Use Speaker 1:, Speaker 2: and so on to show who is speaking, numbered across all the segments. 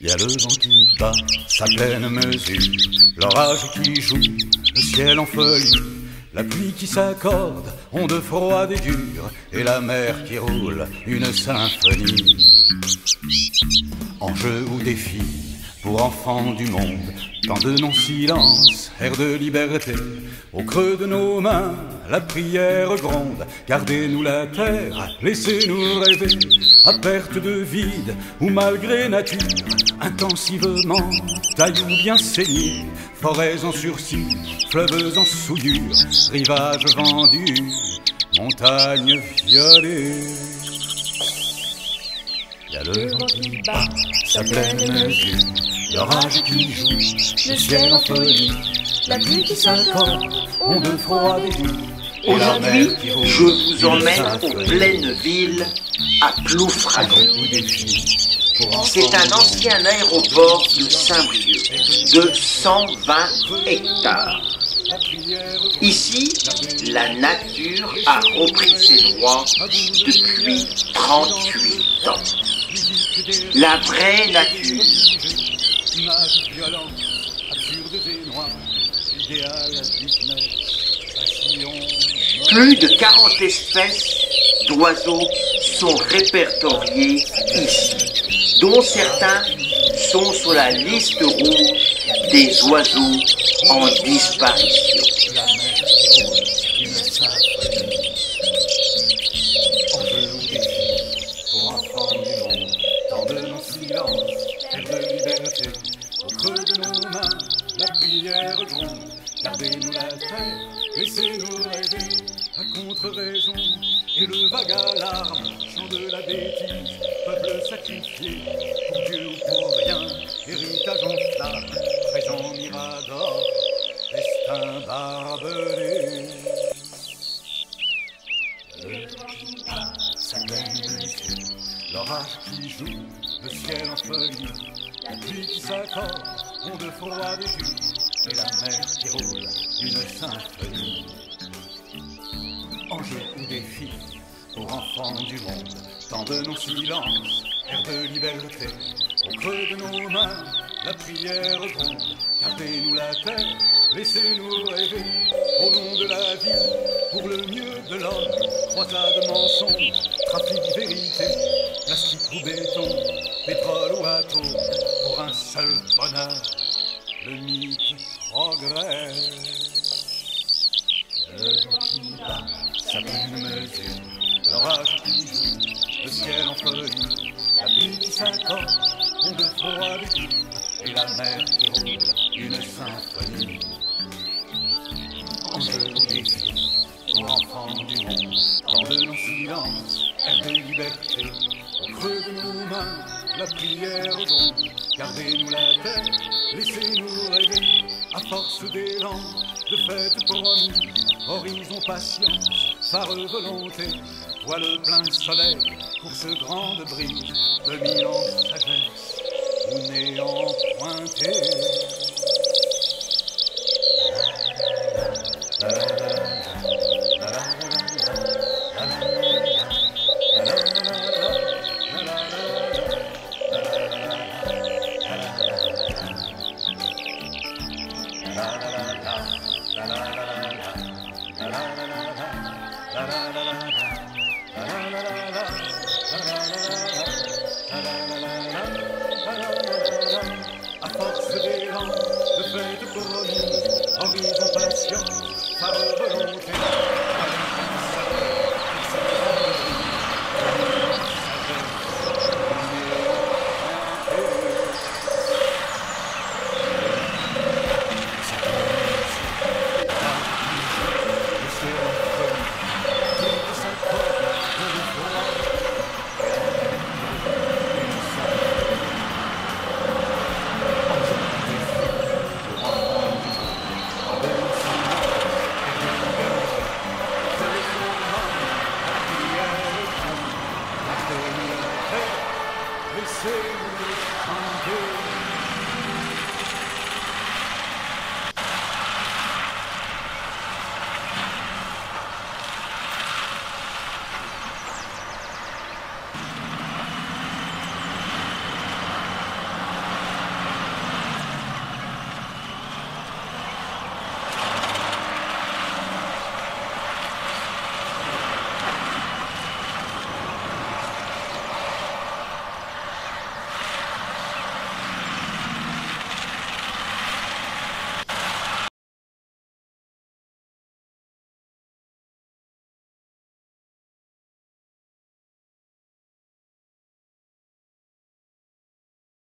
Speaker 1: Y a le vent qui bat sa pleine mesure, l'orage qui joue, le ciel en folie, la pluie qui s'accorde, onde froide et dure, et la mer qui roule une symphonie. Enjeu ou défi pour enfants du monde, tant de non-silence, air de liberté. Au creux de nos mains, la prière gronde. Gardez-nous la terre, laissez-nous rêver. À perte de vide ou malgré nature, intensivement, tailloux bien saignés, forêts en sursis, fleuves en souillure, rivages vendus, montagnes violées. Y a le vent qui bat sa pleine mesure, l'orage qui joue, le ciel en folie, la pluie qui s'accorde, onde froide et dure.
Speaker 2: Aujourd'hui, je vous emmène aux pleines villes, à Ploufragan. C'est un ancien aéroport de Saint-Brieuc, de 120 hectares. Ici, la nature a repris ses droits depuis 38 ans. La vraie nature. Plus de 40 espèces d'oiseaux sont répertoriées ici, dont certains sont sur la liste rouge des oiseaux en disparition.
Speaker 1: Gardez-nous la terre, laissez-nous rêver, à contre-raison, et le vague alarme, chant de la bêtise, peuple sacrifié, pour Dieu ou pour rien, héritage en flamme, présent mirador, destin barbelé. Le vent qui passe, sa pleine mesure, l'orage qui joue, le ciel en folie, la pluie qui s'accorde, onde froide et dure, et la mer qui roule une symphonie. Enjeu ou défi pour enfants du monde, tant de non-silence, air de liberté. Au creux de nos mains, la prière gronde. Gardez-nous la terre, laissez-nous rêver. Au nom de la vie, pour le mieux de l'homme, croisade mensonge, trafic vérité, plastique ou béton, pétrole ou atome, pour un seul bonheur, le mythe progresse. Le vent qui bat sa pleine mesure, l'orage qui joue, le ciel en folie, la pluie qui s'accorde, onde froide et dure, et la mer qui roule une symphonie. Enjeu ou défi pour enfants du monde, dans de non-silence, air de liberté. Au creux de nos mains, la prière gronde. Gardez-nous la terre, laissez-nous rêver. À force d'élan, de fête promise, horizon patience, phare volonté, voile plein soleil, course grande brise, de 1000 ans de sagesse, ou néant pointé. À force d'élan, de fête promise, horizon patience, phare volonté.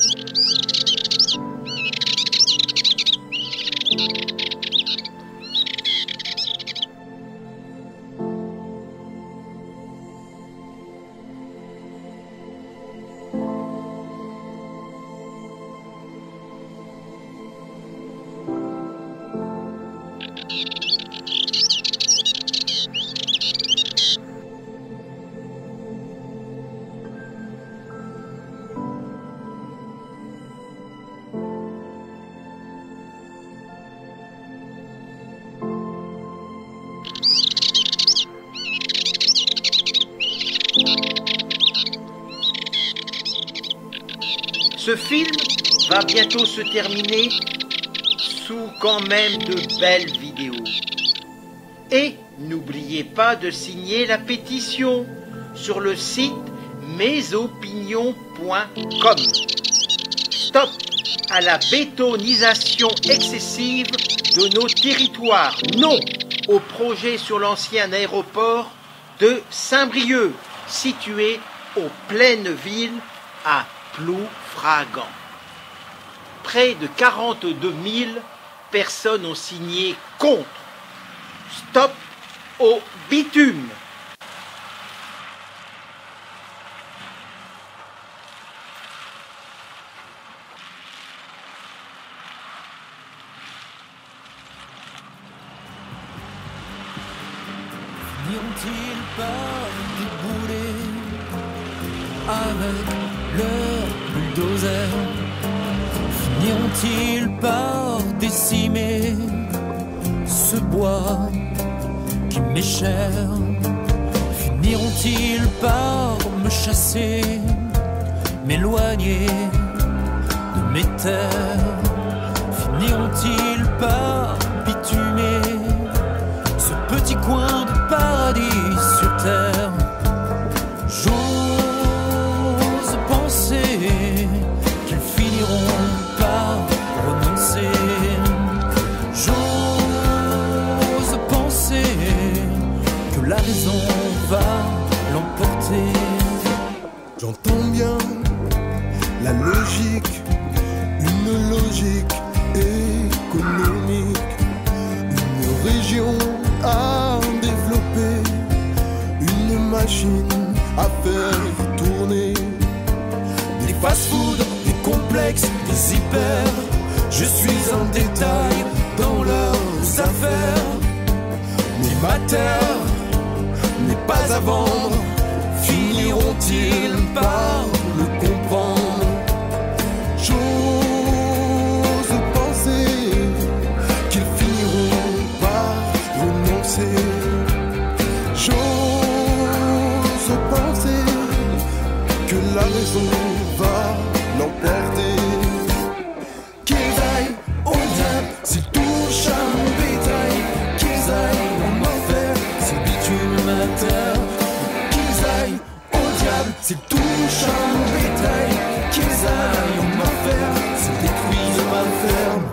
Speaker 2: Ce film va bientôt se terminer sous quand même de belles vidéos. Et n'oubliez pas de signer la pétition sur le site mesopinions.com. Stop à la bétonisation excessive de nos territoires. Non au projet sur l'ancien aéroport de Saint-Brieuc, situé aux pleines villes à Ploufragan. Près de 42 000 personnes ont signé contre. Stop au bitume.
Speaker 3: N'ont-ils pas déboulé avec leur bulldozer? Finiront-ils par décimer ce bois qui m'est cher? Finiront-ils par me chasser, m'éloigner de mes terres? Finiront-ils par bitumer ce petit coin de paradis sur terre? J'ose penser qu'ils finiront par renoncer. J'ose penser que la raison va l'emporter.
Speaker 4: J'entends bien la logique, une logique économique, une région à développer, une machine à faire tourner. Des fast-food, des complexes, des hyper. Je suis un détail dans leurs affaires. Mais ma terre n'est pas à vendre. Finiront-ils par le comprendre? J'ose penser qu'ils finiront par renoncer. J'ose penser que la raison va l'emporter. Qu'ils aillent au diable s'ils touchent à mon bétail. Qu'ils aillent en enfer s'ils bitument ma terre. Qu'ils aillent au diable s'ils touchent à mon bétail. Qu'ils aillent en enfer s'ils détruisent ma ferme.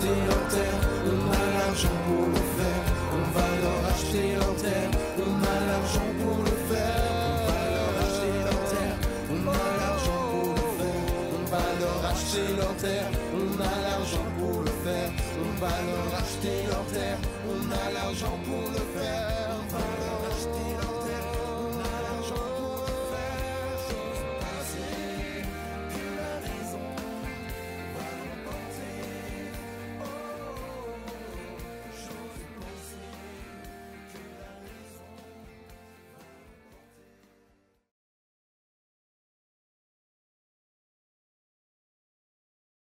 Speaker 4: acheter leur terre, on a l'argent pour le faire. On va leur acheter leur terre, on a l'argent pour le faire. On va leur acheter leur terre, on a l'argent pour le faire. On va leur acheter leur terre, on a l'argent pour le faire. On va leur acheter leur terre, on a l'argent pour le faire.